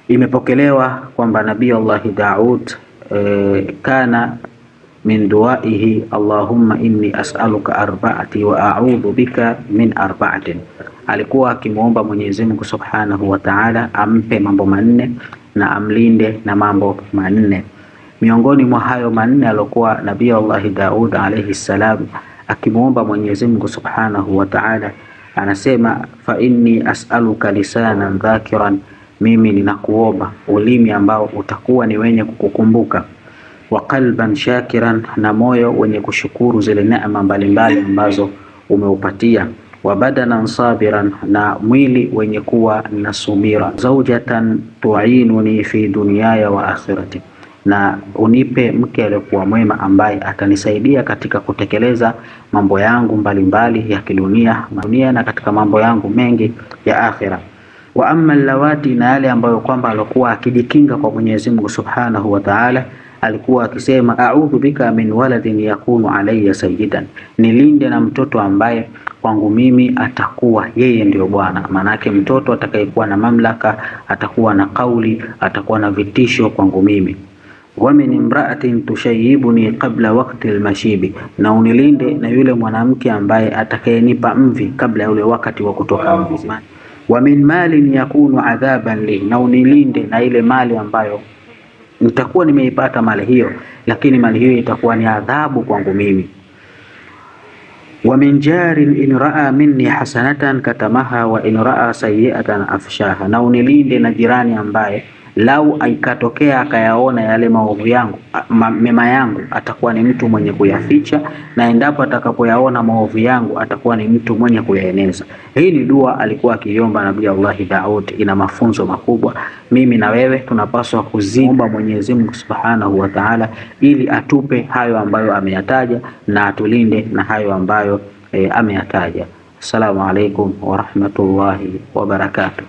Imepokelewa kwamba Nabii Allah Daud kana min duaihi Allahumma inni as'aluka arba'ati wa a'udhu bika min arba'atin, alikuwa akimuomba Mwenyezi Mungu Subhanahu wa Ta'ala ampe mambo manne na amlinde na mambo manne. Miongoni mwa hayo manne alikuwa Nabii Allah Daud alayhi salam akimuomba Mwenyezi Mungu Subhanahu wa Ta'ala, anasema fa inni as'aluka lisanan dhakiran, mimi ninakuomba ulimi ambao utakuwa ni wenye kukukumbuka, wa qalban shakiran, na moyo wenye kushukuru zile neema mbalimbali ambazo umeupatia, wa badanan sabiran, na mwili wenye kuwa na subira, zawjatan tu'inuni fi dunyaya wa akhirati, na unipe mke aliyekuwa mwema ambaye atanisaidia katika kutekeleza mambo yangu mbalimbali ya kidunia na katika mambo yangu mengi ya akhira. Wa amma lawati, na yale ambayo kwamba alikuwa akijikinga kwa Mwenyezi Mungu Subhanahu wa Ta'ala, alikuwa akisema a'udhu bika min waladin yakunu alayya sayyidan, nilinde na mtoto ambaye kwangu mimi atakuwa yeye ndio bwana. Manake mtoto atakayekuwa na mamlaka, atakuwa na kauli, atakuwa na vitisho kwangu mimi. Wa min imra'atin tushayibuni qabla waqti almashibi, na unilinde na yule mwanamke ambaye atakayenipa mvi kabla ya ule wakati wa kutoka mvi. Wa min malin yakunu adhaban li, na unilinde na ile mali ambayo nitakuwa nimeipata mali hiyo, lakini mali hiyo itakuwa ni adhabu kwangu mimi. Wa min jarin in raa minni hasanatan katamaha wa in raa sayyi'atan afshaha, na unilinde na jirani ambaye lau aikatokea akayaona yale maovu yangu mema yangu, atakuwa ni mtu mwenye kuyaficha, na endapo atakapoyaona maovu yangu atakuwa ni mtu mwenye kuyaeneza. Hii ni dua alikuwa akiomba Nabii Allah Daud, ina mafunzo makubwa. Mimi na wewe tunapaswa kuziomba Mwenyezi Mungu Subhanahu wa Ta'ala ili atupe hayo ambayo ameyataja na atulinde na hayo ambayo ameyataja. Assalamu alaikum wa rahmatullahi wa barakatuh.